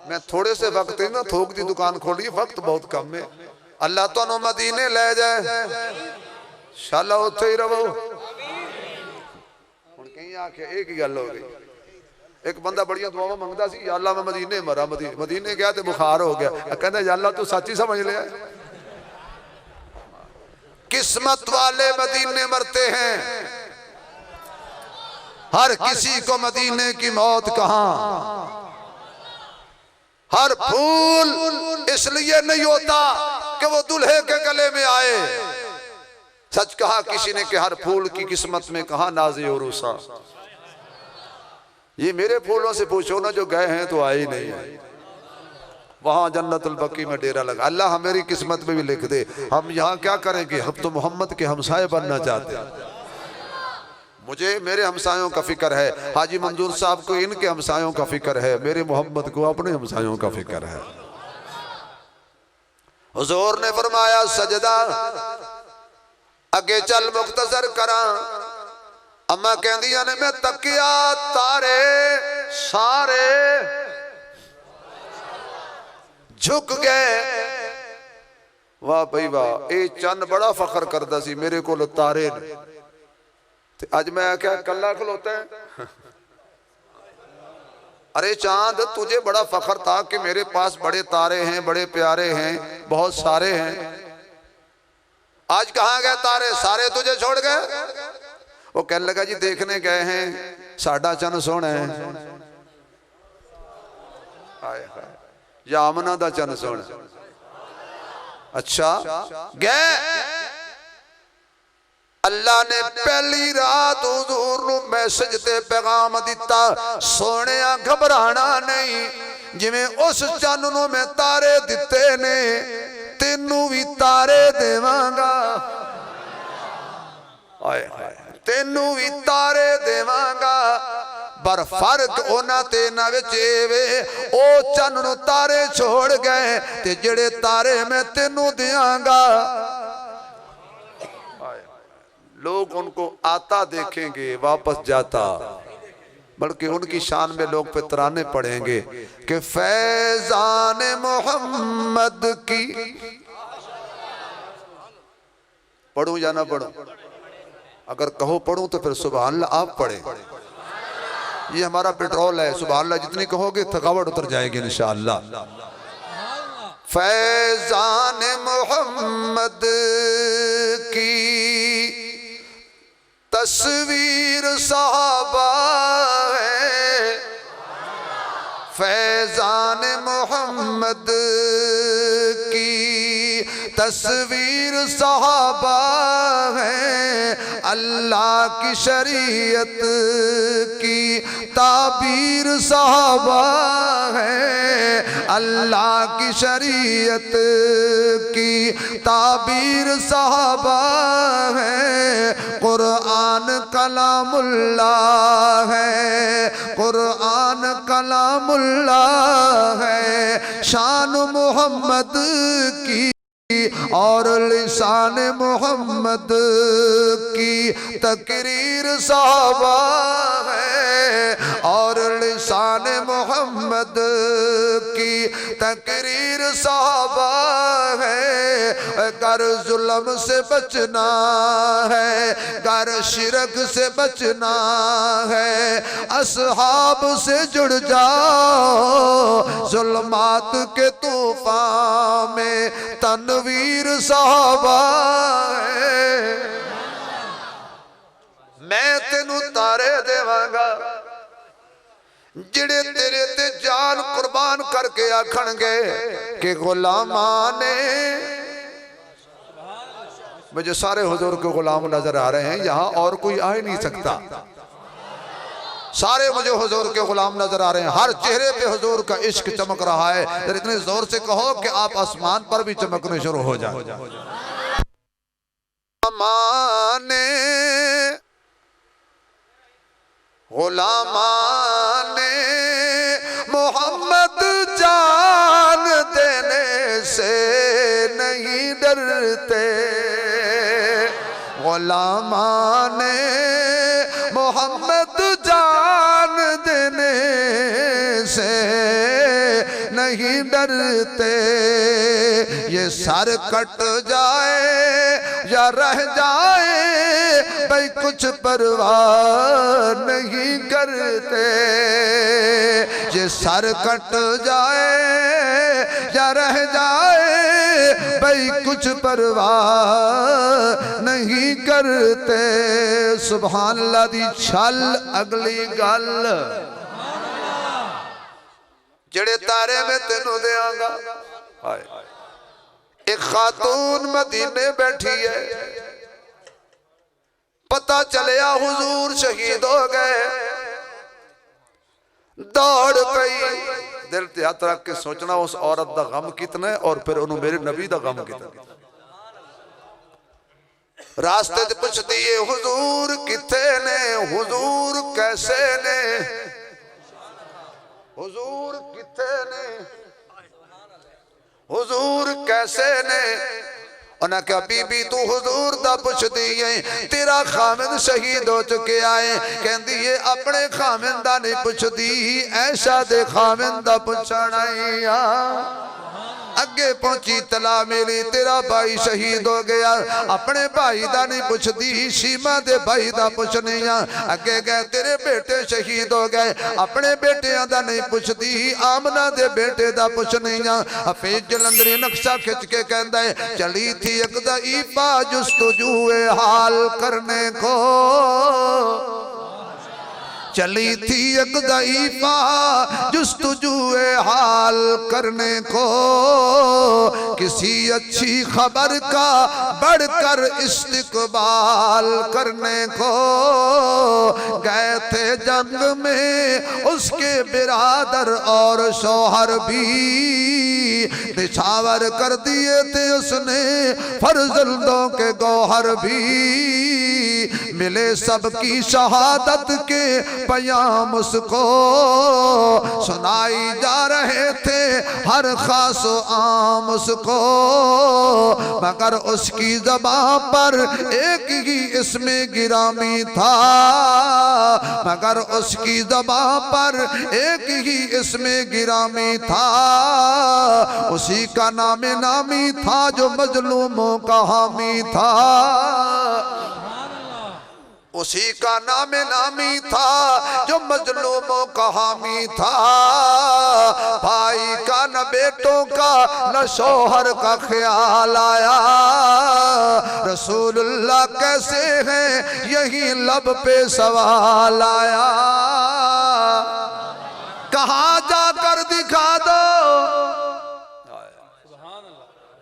मैं थोड़े से वक्त ना थोक दी दुकान खोली, वक्त बहुत कम है। अल्लाह तुहानू मदीने ले जाए, शाला उत्थे ही रहो। हुण कहीं आके एक ही गल हो गई, एक बंदा बड़िया दुआवां मंगदा सी, या अल्लाह मैं मदीने मरा, मदीने गया तो बुखार हो गया, कहंदा या अल्लाह तू सच ही समझ लिया। किस्मत वाले मदीने मरते हैं, हर किसी को मदीने की मौत कहां। हर फूल इसलिए नहीं होता कि वो दूल्हे के गले में आए। सच कहा किसी ने कि हर फूल की किस्मत में कहा नाज़े और रूसा। ये मेरे फूलों से पूछो ना, जो गए हैं तो आए ही नहीं है। वहां जन्नतुल बकी में डेरा लगा। अल्लाह हमारी किस्मत में भी लिख दे। हम यहाँ क्या करेंगे, हम तो मोहम्मद के हमसाए बनना चाहते हैं। मुझे मेरे हमसायों का फिक्र है, हाजी मंजूर साहब को इनके हमसायों का फिक्र है, मेरे मोहम्मद को अपने हमसायों का फिक्र है। हुजूर ने फरमाया सजदा अगे चल मुख्तसर करा। अम्मा कहदियां ने मैं तकिया तारे सारे झुक गए, वाह भाई वाह, ये चंद बड़ा फखर करता सी मेरे को तारे ने, ते अज मैं क्या कला खलोता है। अरे चांद तुझे बड़ा फखर था कि मेरे पास बड़े तारे हैं, बड़े प्यारे हैं, बहुत सारे हैं। आज कहाँ गए तारे, सारे तुझे छोड़ गए। वो कहने लगा जी देखने गए हैं, साडा चन सोहना है। या आमना दा चन सोहना। अच्छा गए, अल्लाह ने पहली रात हुजूर नूं मैसेज ते पैगाम दिता, सोने घबराना नहीं, जिवें उस चन नूं मैं तारे दिते ने तेनू भी तारे देवांगा। आए हाय, तेनू भी तारे देवांगा, पर फर्क उन्हां ते इन्हां विच वे, ओ चन नूं तारे छोड़ गए ते जेड़े तारे मैं तेनू दियांगा, लोग उनको आता देखेंगे वापस जाता, बल्कि उनकी शान में लोग पे तराने पड़ेंगे कि फैजान मोहम्मद की। पढ़ूं या ना पढ़ूं? अगर कहो पढ़ूं तो फिर सुभान अल्लाह आप पढ़े, ये हमारा पेट्रोल है। सुभान अल्लाह जितनी कहोगे थकावट उतर जाएगी इंशाअल्लाह। फैजान मोहम्मद की तस्वीर सहाबा है, फैजान मोहम्मद की तस्वीर सहाबा है, अल्लाह की शरीयत की ताबीर सहाबा है, अल्लाह की शरीयत की ताबीर सहाबा है, कुरान कलामुल्लाह है, कुरान कलामुल्लाह है, शान मोहम्मद की और लिसान मोहम्मद की तकरीर सहाबा है, और लिसान मोहम्मद की तकरीर सहाबा है। कर जुल्म से बचना है, कर शिरक से बचना है, असहाब से जुड़ जाओ, जुल्मात के तूफान में तनवीर सहाबा है। मैं तेनू तारे देवांगा जिड़े तेरे ते जान कुर्बान करके आखणगे कि गुलामां ने, मुझे सारे हुजूर के गुलाम नजर आ रहे हैं, यहाँ और कोई आ ही नहीं सकता, सारे मुझे हुजूर के गुलाम नजर आ रहे हैं, हर चेहरे पे हुजूर का इश्क चमक रहा है। जरा इतने जोर से कहो कि आप आसमान पर भी चमकने शुरू हो जाए। माने गुलामाने मोहम्मद जान देने से नहीं डरते, गुलामाने मोहम्मद जान देने से नहीं डरते, ये सर कट जाए या रह जाए भाई कुछ परवाह नहीं करते, ये सर कट जाए या रह जाए भाई कुछ परवाह नहीं करते। सुभान अल्लाह दी छल अगली गल, जड़े तारे में तेनू देंगा। एक खातून मदीने बैठी है, पता चलिया हुजूर शहीद हो गए, दौड़ पई, दिल ते हथ रख के सोचना उस औरत दा गम कितना है और फिर उन्होंने मेरे नबी दा गम कितना। रास्ते च पुछदी है हुजूर किथे ने, हुजूर कैसे ने, हुजूर किथे ने, हुजूर कैसे ने। उन्हें कहा बीबी तू हुजूर दा पुछदी है, तेरा खामिद शहीद हो चुके आए। कहती है अपने खामिद दा नहीं पुछदी, ऐशा दे खामिद दा पुछण आई आ, अगे पहुंची तला मिली तेरा भाई शहीद हो गया। अपने भाई दा नहीं पुछदी, शीमा दे भाई दा पुछने अगे गए तेरे बेटे शहीद हो गए। अपने बेटियां दा नहीं पुछदी, आमना दे बेटे दा पुछने हफीज जलंधरी नक्शा खिंच के कहता है चली थी एक दईफा जुस्तजुए हाल करने को, चली थी एक दईफा जुस्तजुए हाल करने को, किसी अच्छी खबर का बढ़कर इस्तकबाल करने को। गए थे जंग में उसके बिरादर और शौहर भी, निछावर कर दिए थे उसने फर्जंदों के गौहर भी। मिले सबकी शहादत के पयाम उसको, सुनाई जा रहे थे हर खास आम उसको, मगर उसकी ज़बां पर एक ही इसमें गिरामी था, मगर उसकी ज़बां पर एक ही इसमें गिरामी था। उसी का नाम नामी था जो मजलूमों का हामी था, उसी का नाम नामी था जो मजलूमों का हामी था। भाई का न बेटों का न शौहर का ख्याल आया, रसूलुल्लाह कैसे हैं यही लब पे सवाल आया। कहाँ जाकर दिखा दो,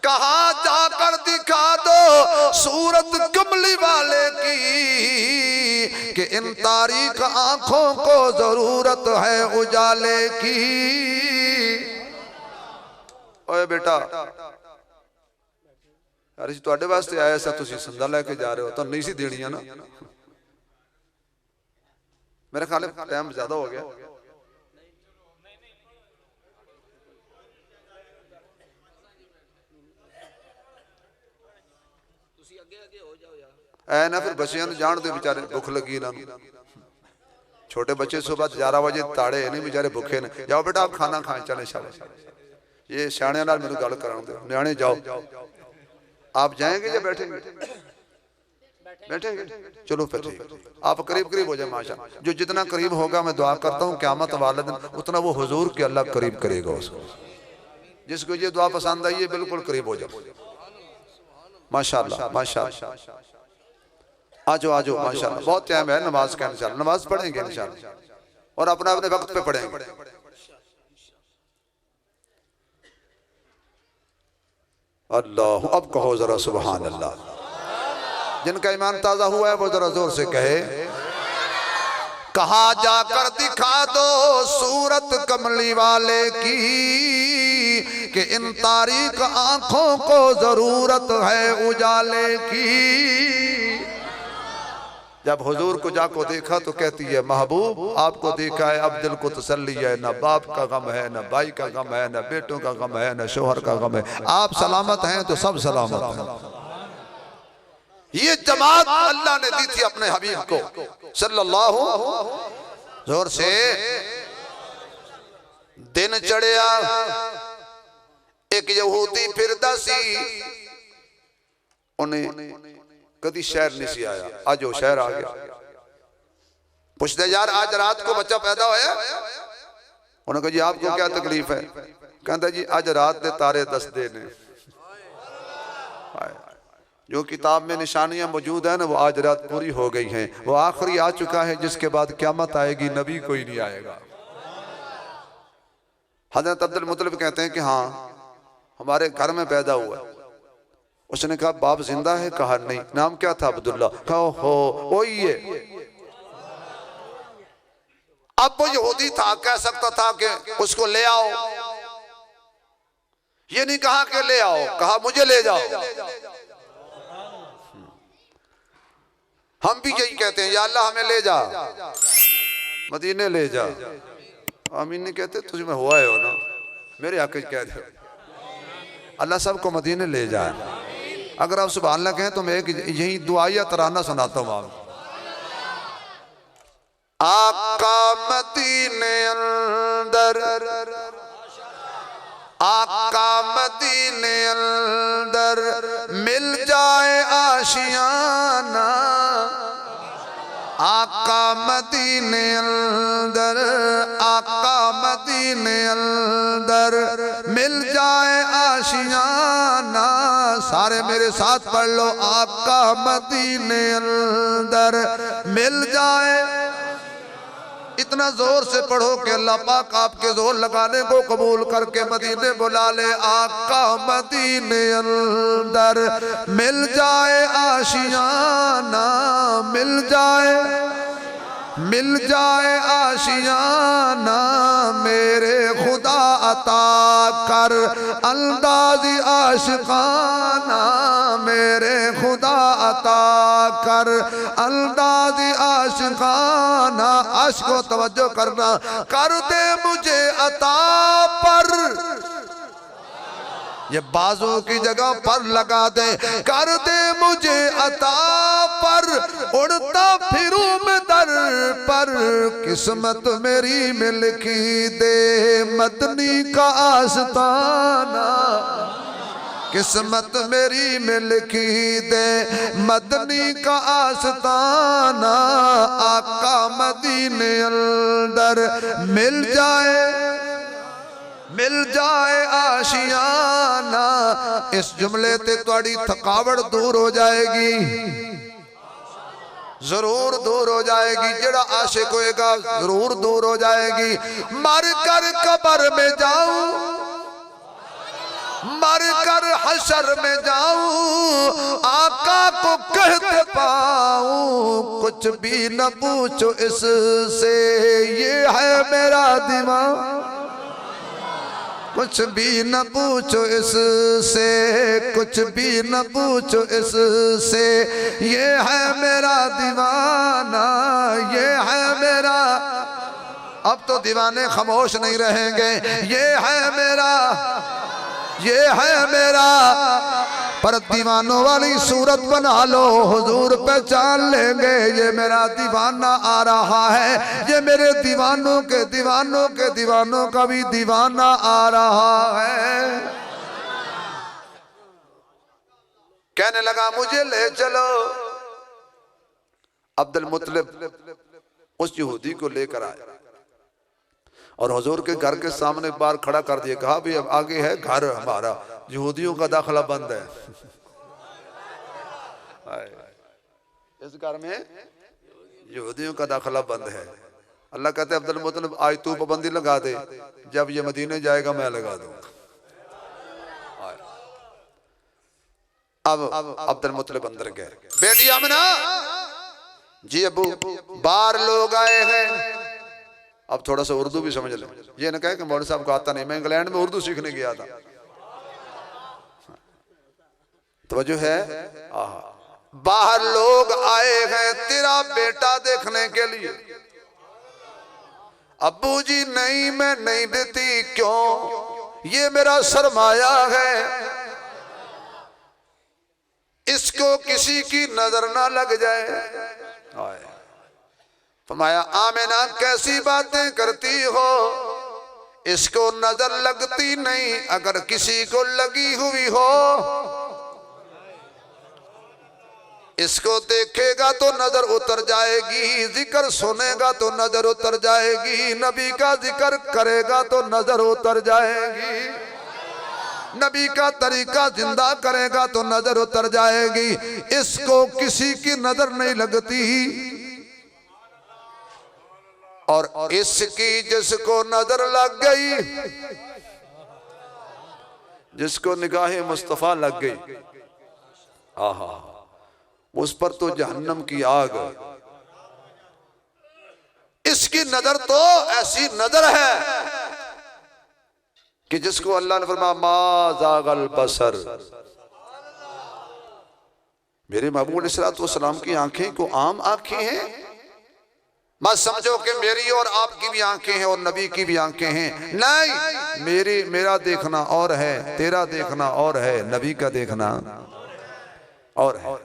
कहाँ जाकर दिखा दो सूरत कमली वाले की, कि इन तारीख आंखों को जरूरत है उजाले की। ओए बेटा यार जी तुहाडे वास्ते आया सा, तुसी संदा लेके जा रहे हो तो नहीं सी देनी है ना। मेरे ख्याल टाइम ज्यादा हो गया। ऐ ना फिर बच्चियां जान दे बेचारे, भुख लगी इन्होंने। छोटे बच्चे सुबह 11 बजे ताड़े नहीं बेचारे भुखे ने। जाओ बेटा आप खाना खाएं, चले चले। ये सियाणियां नाल मेनू गल कराउण दे। न्याणे जाओ, आप जाएंगे या बैठेंगे? बैठेंगे, चलो फिर ठीक। आप करीब करीब हो जाए माशाअल्लाह। जो जितना करीब होगा मैं दुआ करता हूँ क़यामत वाले दिन उतना वो हुजूर के अल्लाह करीब करेगा उसको। जिसको ये दुआ पसंद आई है बिल्कुल करीब हो जाओ। माशाअल्लाह माशाअल्लाह। आजो आजो माशाअल्लाह। बहुत टाइम है नमाज का, इंशाअल्लाह नमाज पढ़ेंगे इंशाअल्लाह और अपने अपने वक्त पे पढ़ेंगे। अल्लाह, अब कहो जरा सुभान अल्लाह। जिनका ईमान ताजा हुआ है वो जरा जोर से कहे। कहा जाकर दिखा दो सूरत कमली वाले की, कि इन तारीख आंखों को जरूरत है उजाले की। जब हुजूर को जाको देखा तो कहती है महबूब आपको देखा है अब दिल को तसल्ली है, न बाप का गम है, न भाई का गम है, न बेटों का गम है, न शोहर का गम है। आप सलामत हैं तो सब सलामत हैं। ये जमात अल्लाह ने दी थी अपने हबीब को सल्लल्लाहु। जोर से दिन चढ़िया एक यहूदी फिरदौसी, उन्हें कभी शहर नहीं सी आया, आज वो शहर आ गया। पूछते यार आज रात को बच्चा पैदा होया? उन्होंने कहा जी आपको क्या तकलीफ है? कहता जी आज रात के तारे दसदे ने। जो किताब में निशानियां मौजूद है ना वो आज रात पूरी हो गई हैं। वो आखिरी आ चुका है, जिसके बाद क़यामत आएगी नबी कोई नहीं आएगा। हज़रत अब्दुल मुत्तलिब कहते हैं कि हाँ हमारे घर में पैदा हुआ। उसने कहा बाप जिंदा है? कहा नहीं। नाम क्या था? अब्दुल्ला। कहा हो वही है। अब वो यहूदी था, कह सकता था कि उसको ले आओ, ये नहीं कहा कि ले आओ, कहा मुझे ले जाओ। हम भी यही कहते हैं या अल्लाह हमें ले जा, मदीने ले जा। आमीन नहीं कहते? तुझ में हुआ है हो ना, मेरे हक कह दो अल्लाह सबको मदीने ले जाए। अगर आप सुभान अल्लाह कहें तो मैं एक यही दुआया तराना सुनाता हूँ आप। आका मदीने अंदर आका मदीने अंदर मिल जाए आशियाना, आका मदीने अंदर, आका मदीने अंदर मिल जाए आशियाना। सारे मेरे साथ पढ़ लो, आका मदीने अंदर मिल जाए। इतना जोर से पढ़ो कि अल्लाह पाक आपके जोर लगाने को कबूल करके मदीने बुला ले। आका मदीने अंदर मिल जाए आशियाना, मिल जाए, मिल जाए आशियाना। मेरे खुदा अता कर अंदाज़ी आशिकाना, मेरे खुदा अता कर अंदाज़ी आशिकाना। आशिक को तवज्जो करना, कर दे मुझे अता पर, ये बाजू की जगह पर लगा दे। कर दे मुझे अता पर, उड़ता फिरूं मैं दर पर। किस्मत मेरी में लिखी दे मदनी का आस्ताना, किस्मत मेरी में लिखी दे मदनी का आस्ताना। आका मदीने अंदर मिल जाए, मिल जाए आशियाना। इस जुमले ते तुहाडी थकावट दूर हो जाएगी, जरूर दूर हो जाएगी। जेड़ा आशिक होएगा जरूर दूर हो जाएगी। मर कर कब्र में जाऊं, मर कर हशर में जाऊं, आका को कहते पाऊं। कुछ भी न पूछो इससे, ये है मेरा दिमाग। कुछ भी न पूछो इससे, कुछ भी न पूछो इससे, ये है मेरा दीवाना, ये है मेरा। अब तो दीवाने खामोश नहीं रहेंगे। ये है मेरा, ये है मेरा। पर दीवानों वाली सूरत बना लो, हुजूर पहचान लेंगे ये मेरा दीवाना आ रहा है। ये मेरे दीवानों के दीवानों के दीवानों का भी दीवाना आ रहा है। कहने लगा मुझे ले चलो। अब्दुल मुत्तलिब उस यहूदी को लेकर आए और हुजूर के घर के सामने बार खड़ा कर दिया। कहा भी अब आगे है घर हमारा, यहूदियों का दाखिला बंद है। इस घर में यहूदियों का दाखिला बंद है। अल्लाह कहते हैं अब्दुल मुत्तलिब आज तू पाबंदी लगा दे, जब ये मदीने जाएगा मैं लगा दूंगा। अब अब्दुल मुत्तलिब अंदर गए। बेटी आमना जी अबू, बाहर लोग आए हैं। अब थोड़ा सा उर्दू भी समझ लें। ये न कहे कि मौलवी साहब को आता नहीं, मैं इंग्लैंड में उर्दू सीखने गया था। तवज्जो है। बाहर लोग आए हैं तेरा बेटा देखने के लिए। अब्बू जी नहीं, मैं नहीं देती। क्यों? ये मेरा सरमाया है, इसको किसी की नजर ना लग जाए। फरमाया आमिना कैसी बातें करती हो, इसको नजर लगती नहीं। अगर किसी को लगी हुई हो, इसको देखेगा तो नजर उतर जाएगी, जिक्र सुनेगा तो नजर उतर जाएगी, नबी का जिक्र करेगा तो नजर उतर जाएगी, नबी का तरीका जिंदा करेगा तो नजर उतर जाएगी। इसको किसी की नजर नहीं लगती। और इसकी जिसको नजर लग गई, जिसको निगाहे मुस्तफा लग गई, आहा, उस पर तो जहन्नम की आग। इसकी नजर तो ऐसी नजर है कि जिसको अल्लाह ने फरमाया मा ज़ागल बसर। मेरे महबूब अलैहिस्सलाम की आंखें को आम आंखें हैं। मत समझो कि मेरी और आपकी भी आंखें हैं और नबी की भी आंखें हैं। नहीं, मेरा देखना और है, तेरा देखना और है, नबी का देखना और है।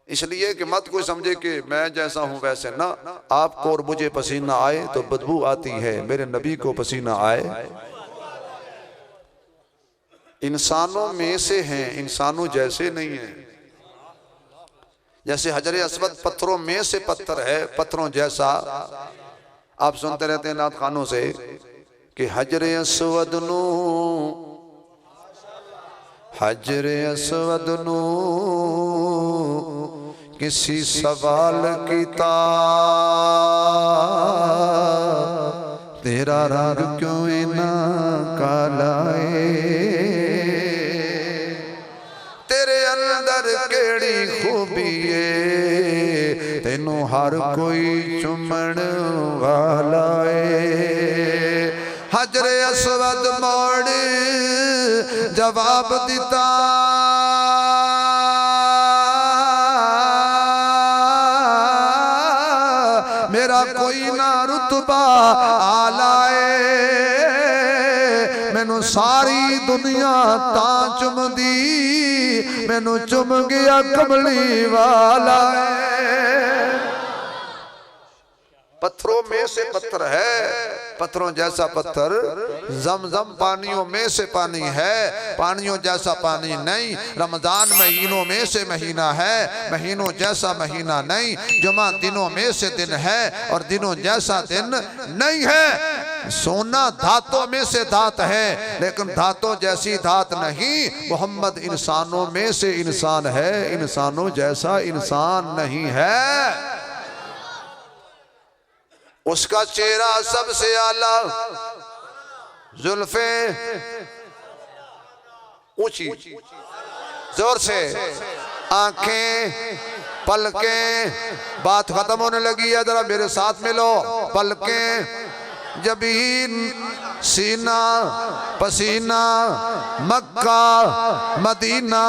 इसलिए कि मत कोई समझे कि मैं जैसा हूं वैसे ना। आपको और मुझे पसीना आए तो बदबू आती है, मेरे नबी को पसीना आए इंसानों में से हैं, इंसानों जैसे नहीं है। जैसे हजर अस्वद पत्थरों में से पत्थर है, पत्थरों जैसा। आप सुनते रहते हैं नात खानों से कि हजर अस्वद नू, हजर अस्वद नू किसी सवाल कीता, तेरा रंग क्यों इना काला है, तेरे अंदर केड़ी खूबी है, तेनू हर कोई चुमण वाला है। हजर अस्वद मोड़ जवाब दिता, मेरा कोई ना रुतबा आलाए, मैनू सारी दुनिया ता चुमदी, मैनू चुम गया कमली वाला है। पत्थरों में से पत्थर है, पत्थरों जैसा पत्थर, जमजम पानियों में से पानी है, पानियों जैसा पानी नहीं। रमजान महीनों में से महीना है, महीनों जैसा महीना नहीं। जुमा दिनों में से दिन है और दिनों जैसा दिन नहीं है। सोना धातों में से धात है, लेकिन धातों जैसी धात नहीं। मोहम्मद इंसानों में से इंसान है, इंसानों जैसा इंसान नहीं है। उसका चेहरा सबसे आला, जुल्फे ऊंची, जोर से आंखें, पलकें। बात खत्म होने लगी है, जरा मेरे साथ मिलो। पलकें, जबीन, सीना, पसीना, मक्का मदीना,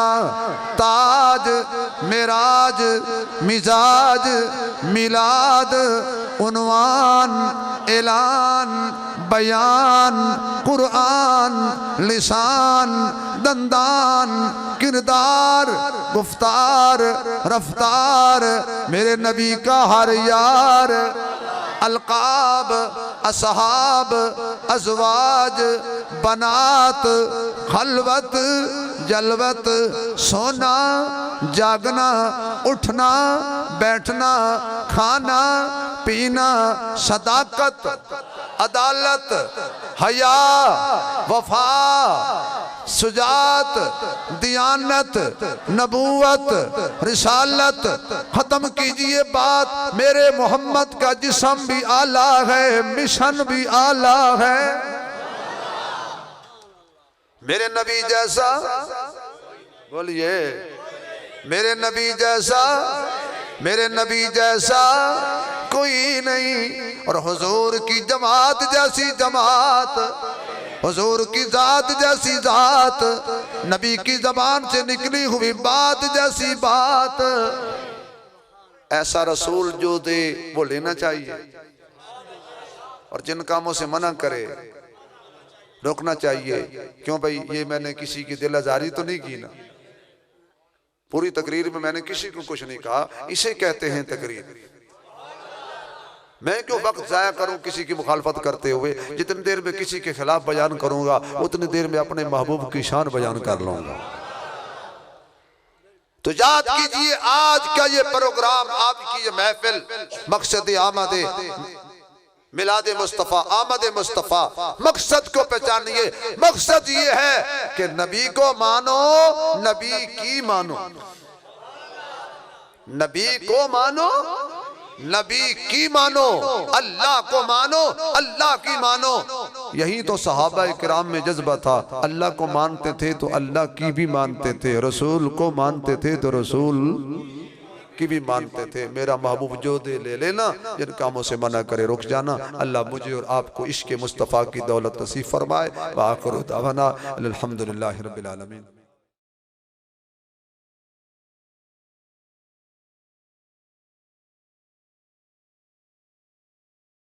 ताज मिराज, मिजाज मिलाद, उन्वान ऐलान बयान, कुरान लिसान, दंदान किरदार, गुफ्तार रफ्तार, मेरे नबी का हर यार। अलकाब, असहाब, अजवाज, बनात, खलवत, जलवत, सोना, जागना, उठना, बैठना, खाना, पीना, सदाकत, अदालत, हया, वफा, सुजात, दियानत, नबूवत, रिसालत। खत्म कीजिए बात, मेरे मोहम्मद का जिस्म भी आला है, मिशन भी आला है। मेरे नबी जैसा, बोलिए, मेरे नबी जैसा, मेरे नबी जैसा कोई नहीं। और हुजूर की जमात जैसी जमात, हुजूर की जात जैसी जात, नबी की जबान से निकली हुई बात जैसी बात। ऐसा रसूल जो दे वो लेना चाहिए, और जिन कामों से मना करे रोकना चाहिए। क्यों भाई, ये मैंने किसी की दिल आजारी तो नहीं की ना। पूरी तकरीर में मैंने किसी को कुछ नहीं कहा, इसे कहते हैं तकरीर। मैं क्यों वक्त जाया करूं किसी की मुखालफत करते हुए। जितनी देर में किसी के खिलाफ बयान करूंगा, उतनी देर में अपने महबूब की शान बयान कर लूंगा। तो याद कीजिए, आज का ये प्रोग्राम, आज की ये महफिल, मकसद आमद मिलाद मुस्तफ़ा, आमद मुस्तफ़ा, मकसद को पहचानिए। मकसद ये है कि नबी को मानो, नबी की मानो, नबी को मानो, नबी की मानो, अल्लाह को मानो, अल्लाह की मानो। यही तो सहाबा किराम में जज्बा था। अल्लाह को मानते थे तो अल्लाह की भी मानते थे, रसूल को मानते थे तो रसूल की भी मानते थे। मेरा महबूब जो दे ले लेना, जिन कामों से मना करे रुक जाना। अल्लाह मुझे और आपको इश्क़ मुस्तफ़ा की दौलत नसीब फरमाए। व आखिर दावाना अल्हम्दुलिल्लाहि रब्बिल आलमीन।